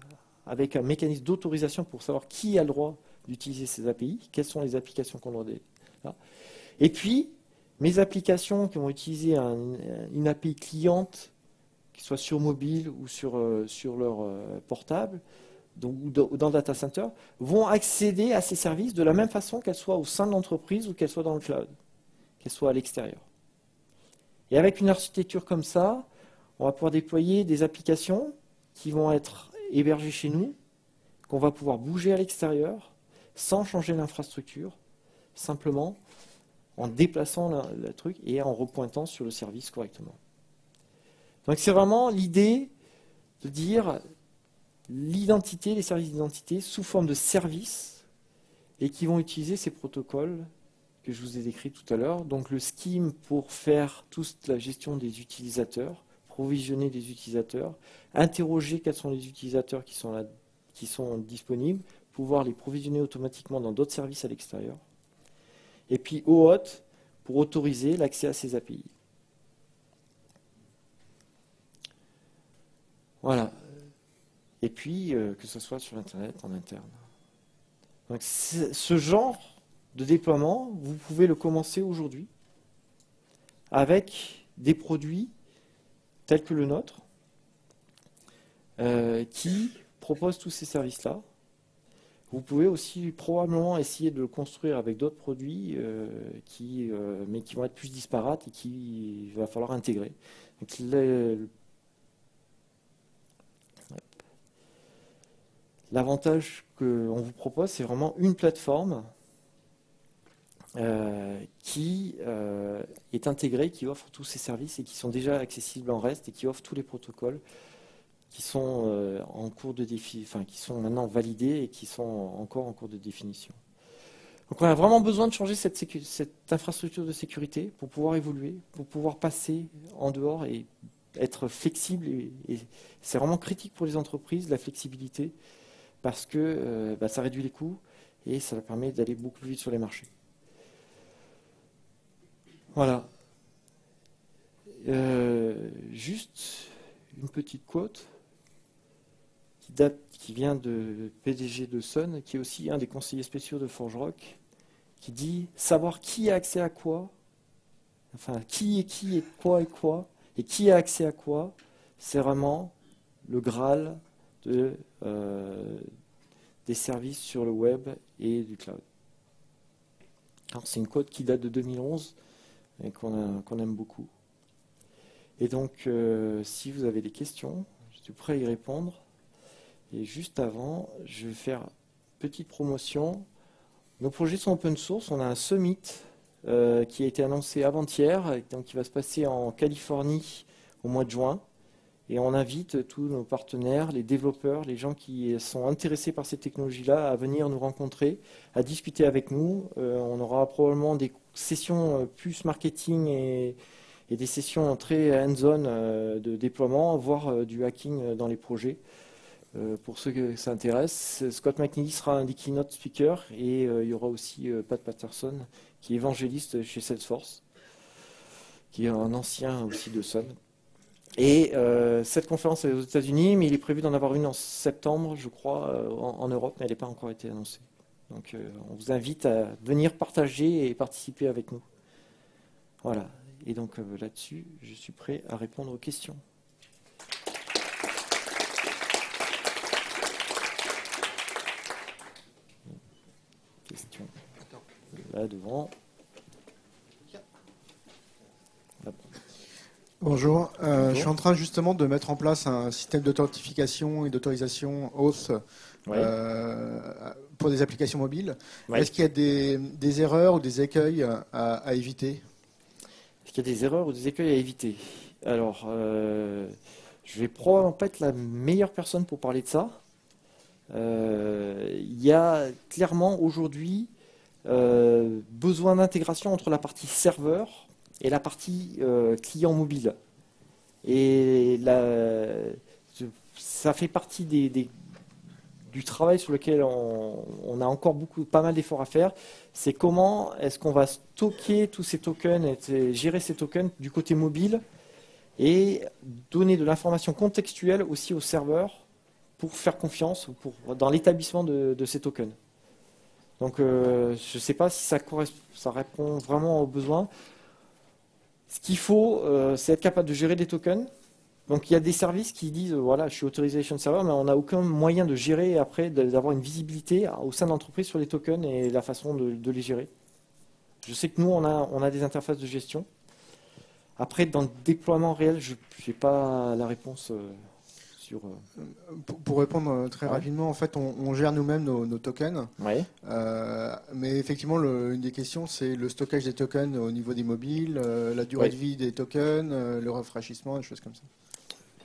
[SPEAKER 1] avec un mécanisme d'autorisation pour savoir qui a le droit d'utiliser ces API, quelles sont les applications qu'on doit. Et puis, mes applications qui vont utiliser une API cliente, qui soit sur mobile ou sur leur portable, ou dans le data center, vont accéder à ces services de la même façon qu'elles soient au sein de l'entreprise ou qu'elles soient dans le cloud, qu'elles soient à l'extérieur. Et avec une architecture comme ça, on va pouvoir déployer des applications qui vont être hébergées chez nous, qu'on va pouvoir bouger à l'extérieur, sans changer l'infrastructure, simplement en déplaçant le truc et en repointant sur le service correctement. Donc c'est vraiment l'idée de dire l'identité, les services d'identité sous forme de services et qui vont utiliser ces protocoles que je vous ai décrits tout à l'heure. Donc le scheme pour faire toute la gestion des utilisateurs, provisionner des utilisateurs, interroger quels sont les utilisateurs qui sont là, qui sont disponibles, pouvoir les provisionner automatiquement dans d'autres services à l'extérieur. Et puis OAuth pour autoriser l'accès à ces API. Voilà. Et puis, que ce soit sur Internet, en interne. Donc, ce genre de déploiement, vous pouvez le commencer aujourd'hui avec des produits tels que le nôtre qui proposent tous ces services-là. Vous pouvez aussi probablement essayer de le construire avec d'autres produits mais qui vont être plus disparates et qu'il va falloir intégrer. Donc, l'avantage qu'on vous propose, c'est vraiment une plateforme qui est intégrée, qui offre tous ces services et qui sont déjà accessibles en REST et qui offre tous les protocoles qui sont en cours de qui sont maintenant validés et qui sont encore en cours de définition. Donc on a vraiment besoin de changer cette infrastructure de sécurité pour pouvoir évoluer, pour pouvoir passer en dehors et être flexible. Et c'est vraiment critique pour les entreprises, la flexibilité, parce que ça réduit les coûts et ça permet d'aller beaucoup plus vite sur les marchés. Voilà. Juste une petite quote qui vient de PDG de Sun, qui est aussi un des conseillers spéciaux de ForgeRock, qui dit « Savoir qui a accès à quoi, enfin qui et quoi, et qui a accès à quoi, c'est vraiment le Graal des services sur le web et du cloud. » C'est une quote qui date de 2011 et qu'on aime beaucoup. Et donc, si vous avez des questions, je suis prêt à y répondre. Et juste avant, je vais faire une petite promotion. Nos projets sont open source. On a un summit qui a été annoncé avant-hier, donc qui va se passer en Californie au mois de juin. Et on invite tous nos partenaires, les développeurs, les gens qui sont intéressés par ces technologies-là à venir nous rencontrer, à discuter avec nous. On aura probablement des sessions plus marketing et des sessions très hands-on de déploiement, voire du hacking dans les projets. Pour ceux que ça intéresse, Scott McNeely sera un des keynote speakers et il y aura aussi Pat Patterson qui est évangéliste chez Salesforce, qui est un ancien aussi de Sun. Et cette conférence est aux États-Unis, mais il est prévu d'en avoir une en septembre, je crois, en Europe, mais elle n'a pas encore été annoncée. Donc on vous invite à venir partager et participer avec nous. Voilà. Et donc là-dessus, je suis prêt à répondre aux questions. Question. Là devant.
[SPEAKER 2] Bonjour. Je suis en train justement de mettre en place un système d'authentification et d'autorisation OAuth pour des applications mobiles. Ouais. Est-ce qu'il y a des erreurs ou des écueils à éviter?
[SPEAKER 1] Est-ce qu'il y a des erreurs ou des écueils à éviter? Alors, je vais probablement pas être la meilleure personne pour parler de ça. Il y a clairement aujourd'hui besoin d'intégration entre la partie serveur et la partie client mobile. Et ça fait partie du travail sur lequel on a encore pas mal d'efforts à faire. C'est comment est-ce qu'on va stocker tous ces tokens et gérer ces tokens du côté mobile et donner de l'information contextuelle aussi au serveur pour faire confiance dans l'établissement de ces tokens. Donc je ne sais pas si ça répond vraiment aux besoins. Ce qu'il faut, c'est être capable de gérer des tokens. Donc il y a des services qui disent, voilà, je suis authorization server, mais on n'a aucun moyen de gérer après, d'avoir une visibilité au sein de l'entreprise sur les tokens et la façon de les gérer. Je sais que nous, on a des interfaces de gestion. Après, dans le déploiement réel, je n'ai pas la réponse sur...
[SPEAKER 2] Pour répondre très rapidement, en fait, on gère nous-mêmes nos tokens.
[SPEAKER 1] Ouais.
[SPEAKER 2] Mais effectivement, une des questions, c'est le stockage des tokens au niveau des mobiles, la durée de vie des tokens, le rafraîchissement, des choses comme ça.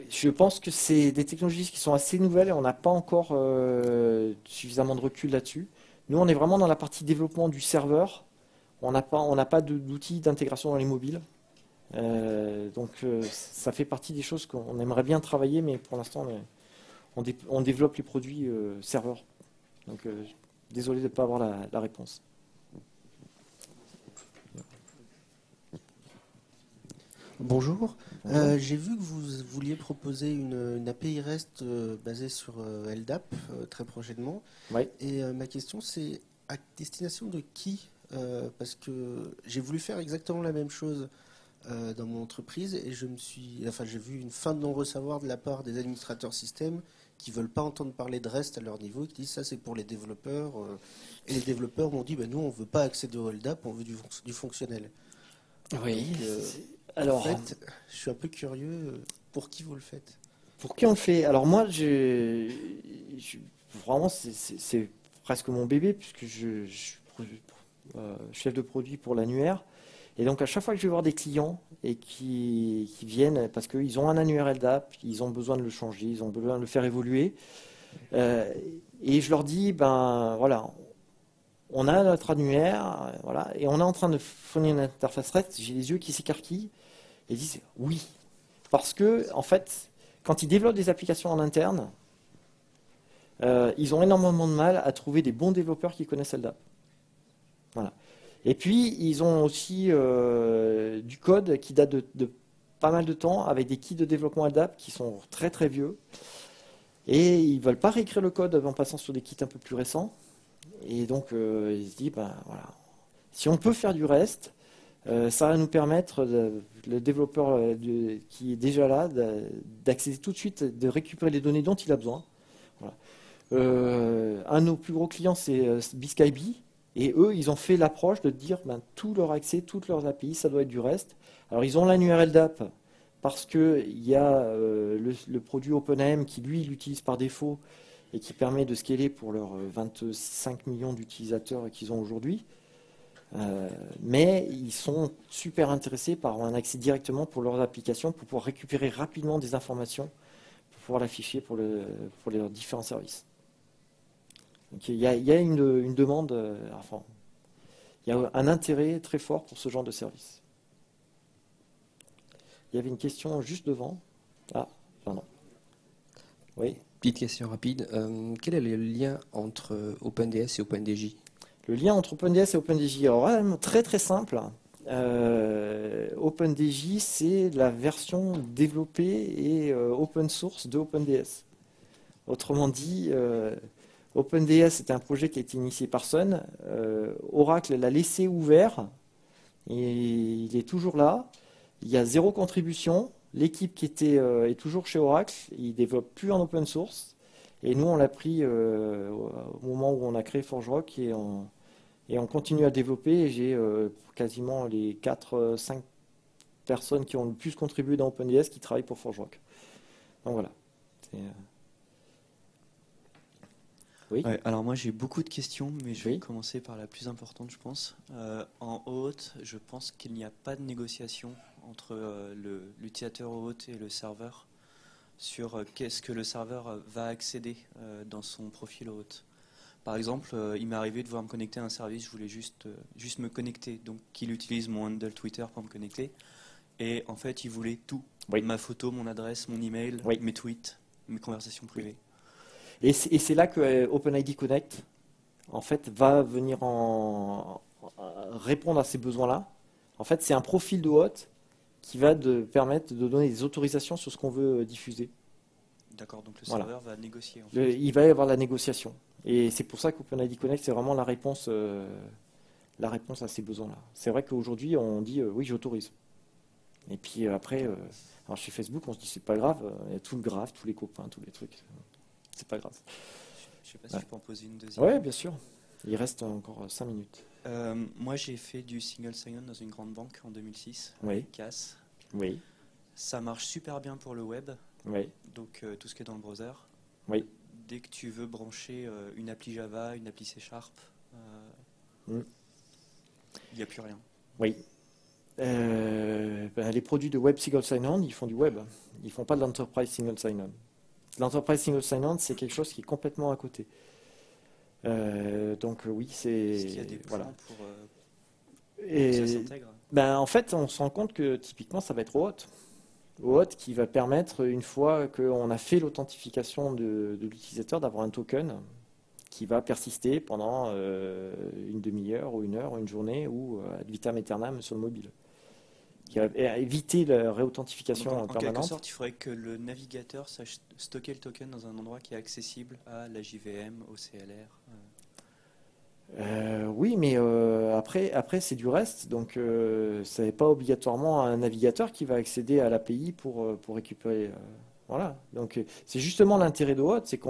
[SPEAKER 1] Je pense que c'est des technologies qui sont assez nouvelles et on n'a pas encore suffisamment de recul là-dessus. Nous, on est vraiment dans la partie développement du serveur. On n'a pas d'outils d'intégration dans les mobiles. Donc ça fait partie des choses qu'on aimerait bien travailler, mais pour l'instant on développe les produits serveurs. Donc désolé de ne pas avoir la réponse.
[SPEAKER 3] Bonjour. J'ai vu que vous vouliez proposer une API REST basée sur LDAP très prochainement.
[SPEAKER 1] Ouais.
[SPEAKER 3] Et ma question, c'est à destination de qui parce que j'ai voulu faire exactement la même chose dans mon entreprise et j'ai vu une fin de non-recevoir de la part des administrateurs système qui veulent pas entendre parler de REST à leur niveau, qui disent ça c'est pour les développeurs. Et les développeurs m'ont dit nous on veut pas accéder au LDAP, on veut du fonctionnel.
[SPEAKER 1] Oui.
[SPEAKER 3] Donc,
[SPEAKER 1] alors,
[SPEAKER 3] en fait, je suis un peu curieux, pour qui vous le faites?
[SPEAKER 1] Pour qui on le fait? Alors moi, vraiment, c'est presque mon bébé, puisque je suis chef de produit pour l'annuaire. Et donc à chaque fois que je vais voir des clients et qui viennent, parce qu'ils ont un annuaire LDAP, ils ont besoin de le changer, ils ont besoin de le faire évoluer, et je leur dis, ben voilà, on a notre annuaire, voilà, et on est en train de fournir une interface REST, j'ai les yeux qui s'écarquillent, et ils disent oui. Parce que, en fait, quand ils développent des applications en interne, ils ont énormément de mal à trouver des bons développeurs qui connaissent LDAP. Voilà. Et puis, ils ont aussi du code qui date de pas mal de temps, avec des kits de développement LDAP qui sont très très vieux. Et ils ne veulent pas réécrire le code en passant sur des kits un peu plus récents. Et donc, ils se disent, ben, voilà, si on peut faire du REST, ça va nous permettre, le développeur qui est déjà là, d'accéder tout de suite, de récupérer les données dont il a besoin. Voilà. Un de nos plus gros clients, c'est BSkyB. Et eux, ils ont fait l'approche de dire tout leur accès, toutes leurs API, ça doit être du REST. Alors, ils ont l'annuaire LDAP parce qu'il y a le produit OpenAM qui, lui, l'utilise par défaut et qui permet de scaler pour leurs 25 millions d'utilisateurs qu'ils ont aujourd'hui. Mais ils sont super intéressés par un accès directement pour leurs applications, pour pouvoir récupérer rapidement des informations, pour pouvoir l'afficher pour leurs différents services. Donc il y a une demande, enfin, il y a un intérêt très fort pour ce genre de service. Il y avait une question juste devant. Ah, pardon. Oui.
[SPEAKER 4] Petite question rapide. Quel est le lien entre OpenDS et OpenDJ?
[SPEAKER 1] Le lien entre OpenDS et OpenDJ, alors vraiment très très simple. OpenDJ, c'est la version développée et open source de OpenDS. Autrement dit, OpenDS c'est un projet qui a été initié par Sun. Oracle l'a laissé ouvert et il est toujours là. Il y a 0 contribution. L'équipe qui est toujours chez Oracle, ils ne développent plus en open source. Et nous, on l'a pris au moment où on a créé ForgeRock et on continue à développer. Et j'ai quasiment les 4-5 personnes qui ont le plus contribué dans OpenDS qui travaillent pour ForgeRock. Donc voilà. Oui.
[SPEAKER 5] Ouais, alors moi j'ai beaucoup de questions, mais je vais commencer par la plus importante, je pense. En hôte, je pense qu'il n'y a pas de négociation entre l'utilisateur hôte et le serveur sur qu'est-ce que le serveur va accéder dans son profil hôte. Par exemple, il m'est arrivé de vouloir me connecter à un service, je voulais juste me connecter, donc qu'il utilise mon handle Twitter pour me connecter. Et en fait, il voulait tout.
[SPEAKER 1] Oui.
[SPEAKER 5] Ma photo, mon adresse, mon email,
[SPEAKER 1] oui.
[SPEAKER 5] mes tweets, mes conversations privées.
[SPEAKER 1] Et c'est là que OpenID Connect, en fait, va venir répondre à ces besoins-là. En fait, c'est un profil de hôte qui va permettre de donner des autorisations sur ce qu'on veut diffuser.
[SPEAKER 5] D'accord, donc le serveur va négocier. En
[SPEAKER 1] fait. Il va y avoir la négociation. Et c'est pour ça qu'OpenID Connect, c'est vraiment la réponse à ces besoins-là. C'est vrai qu'aujourd'hui, on dit oui, j'autorise. Et puis après, alors chez Facebook, on se dit c'est pas grave, il y a tout le graphe, tous les copains, tous les trucs. C'est pas grave.
[SPEAKER 5] Je sais pas si je peux en poser une deuxième.
[SPEAKER 1] Oui, bien sûr. Il reste encore 5 minutes.
[SPEAKER 5] Moi, j'ai fait du single sign-on dans une grande banque en 2006,
[SPEAKER 1] oui.
[SPEAKER 5] CAS.
[SPEAKER 1] Oui,
[SPEAKER 5] Ça marche super bien pour le web,
[SPEAKER 1] oui,
[SPEAKER 5] donc tout ce qui est dans le browser.
[SPEAKER 1] oui.
[SPEAKER 5] Dès que tu veux brancher une appli Java, une appli C#, il
[SPEAKER 1] Mm.
[SPEAKER 5] n'y a plus rien.
[SPEAKER 1] Oui. Les produits de Web Single Sign-On, ils font du web. Ils font pas de l'Enterprise Single Sign-On. L'Enterprise Single Sign-On, c'est quelque chose qui est complètement à côté. Donc oui,
[SPEAKER 5] Est-ce qu'il y a des
[SPEAKER 1] c'est
[SPEAKER 5] plans
[SPEAKER 1] voilà.
[SPEAKER 5] pour que ça
[SPEAKER 1] Et
[SPEAKER 5] s'intègre?
[SPEAKER 1] en fait, on se rend compte que typiquement, ça va être OAuth qui va permettre, une fois qu'on a fait l'authentification de l'utilisateur, d'avoir un token qui va persister pendant une demi-heure ou une heure ou une journée ou ad vitam aeternam sur le mobile. Qui va éviter la
[SPEAKER 5] Donc,
[SPEAKER 1] réauthentification
[SPEAKER 5] en quelque
[SPEAKER 1] permanente.
[SPEAKER 5] sorte, il faudrait que le navigateur sache stocker le token dans un endroit qui est accessible à la JVM, au CLR.
[SPEAKER 1] Oui, mais après c'est du reste, donc ce n'est pas obligatoirement un navigateur qui va accéder à l'API pour récupérer. Voilà, donc c'est justement l'intérêt de OAuth, c'est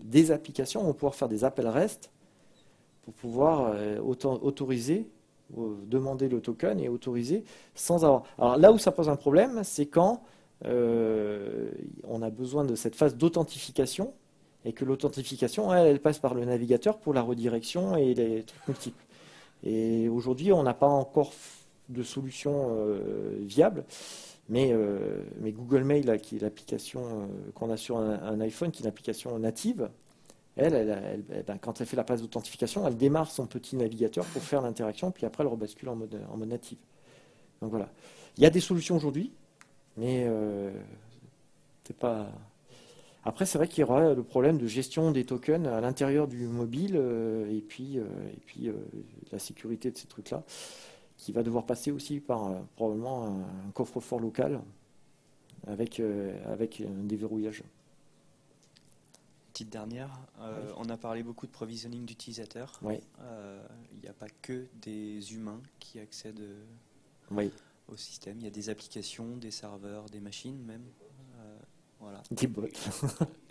[SPEAKER 1] des applications vont pouvoir faire des appels REST pour pouvoir autoriser, demander le token et autoriser sans avoir. Alors là où ça pose un problème, c'est quand on a besoin de cette phase d'authentification. Et que l'authentification, elle passe par le navigateur pour la redirection et les trucs multiples. Et aujourd'hui, on n'a pas encore de solution viable, mais Google Mail, là, qui est l'application qu'on a sur un iPhone, qui est une application native, quand elle fait la phase d'authentification, elle démarre son petit navigateur pour faire l'interaction, puis après elle rebascule en mode native. Donc voilà. Il y a des solutions aujourd'hui, mais c'est pas... Après, c'est vrai qu'il y aura le problème de gestion des tokens à l'intérieur du mobile et puis la sécurité de ces trucs-là, qui va devoir passer aussi par probablement un coffre-fort local avec un déverrouillage.
[SPEAKER 5] Petite dernière, on a parlé beaucoup de provisioning d'utilisateurs.
[SPEAKER 1] Oui,
[SPEAKER 5] Il n'y a pas que des humains qui accèdent
[SPEAKER 1] oui.
[SPEAKER 5] au système. Il y a des applications, des serveurs, des machines même. Voilà.
[SPEAKER 1] Des bots.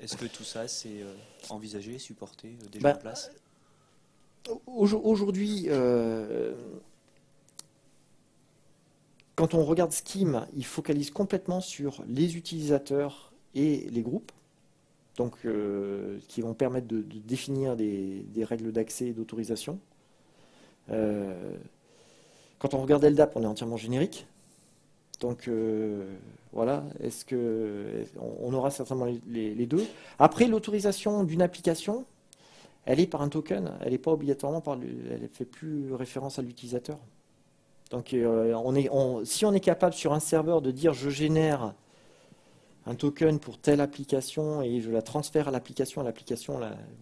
[SPEAKER 5] Est-ce que tout ça, c'est envisagé, supporté, déjà en place?
[SPEAKER 1] Aujourd'hui, quand on regarde Scheme, il focalise complètement sur les utilisateurs et les groupes, donc qui vont permettre de définir des règles d'accès et d'autorisation. Quand on regarde LDAP, on est entièrement générique. Donc voilà, est-ce que on aura certainement les deux. Après, l'autorisation d'une application, elle est par un token, elle n'est pas obligatoirement elle ne fait plus référence à l'utilisateur. Donc si on est capable sur un serveur de dire je génère un token pour telle application et je la transfère à l'application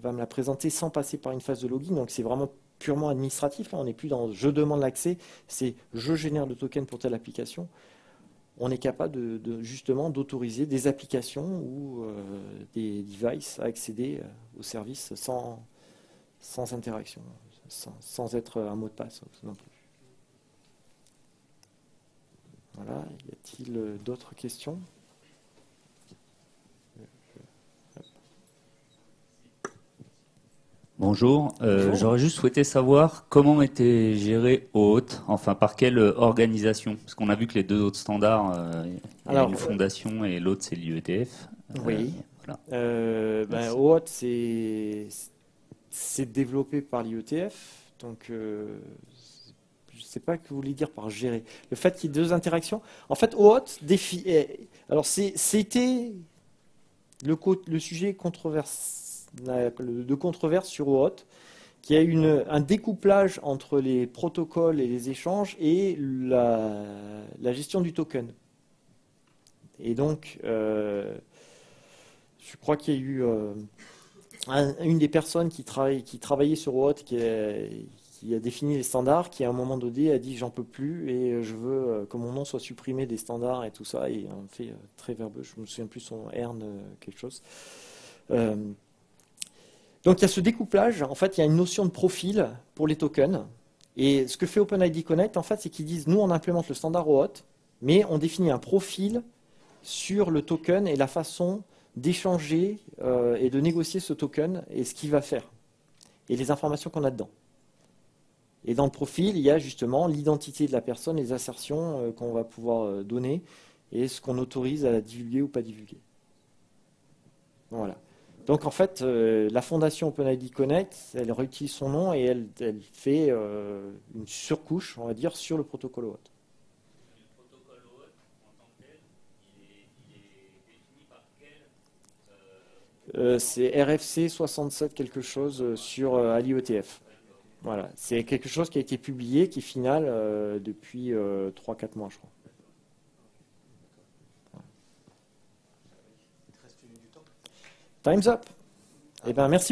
[SPEAKER 1] va me la présenter sans passer par une phase de login, donc c'est vraiment purement administratif. Là, on n'est plus dans je demande l'accès, c'est je génère le token pour telle application. On est capable justement d'autoriser des applications ou des devices à accéder aux services sans interaction, sans être un mot de passe non plus. Voilà, y a-t-il d'autres questions?
[SPEAKER 6] Bonjour, j'aurais juste souhaité savoir comment était géré OAuth, enfin par quelle organisation, parce qu'on a vu que les deux autres standards, il y a une fondation et l'autre c'est l'IETF.
[SPEAKER 1] Oui,
[SPEAKER 6] voilà.
[SPEAKER 1] OAuth c'est développé par l'IETF, donc je ne sais pas ce que vous voulez dire par gérer. Le fait qu'il y ait deux interactions, en fait OAuth alors c'était le sujet de controverse sur OAuth, qui a un découplage entre les protocoles et les échanges et la gestion du token. Et donc, je crois qu'il y a eu une des personnes qui travaillait sur OAuth, qui a défini les standards, qui à un moment donné a dit j'en peux plus et je veux que mon nom soit supprimé des standards et tout ça, et on fait très verbeux, je me souviens plus son Ern quelque chose. Donc il y a ce découplage, en fait il y a une notion de profil pour les tokens, et ce que fait OpenID Connect en fait c'est qu'ils disent nous on implémente le standard OAuth, mais on définit un profil sur le token et la façon d'échanger et de négocier ce token et ce qu'il va faire, et les informations qu'on a dedans. Et dans le profil, il y a justement l'identité de la personne, les assertions qu'on va pouvoir donner et ce qu'on autorise à la divulguer ou pas divulguer. Voilà. Donc en fait, la fondation OpenID Connect, elle réutilise son nom et elle fait une surcouche, on va dire, sur le protocole OAuth.
[SPEAKER 6] Le protocole OAuth, en tant que tel, il est défini par quel
[SPEAKER 1] c'est RFC 67 quelque chose sur AliOTF. Voilà, c'est quelque chose qui a été publié, qui est final depuis 3-4 mois, je crois. Time's up. Eh ben, merci.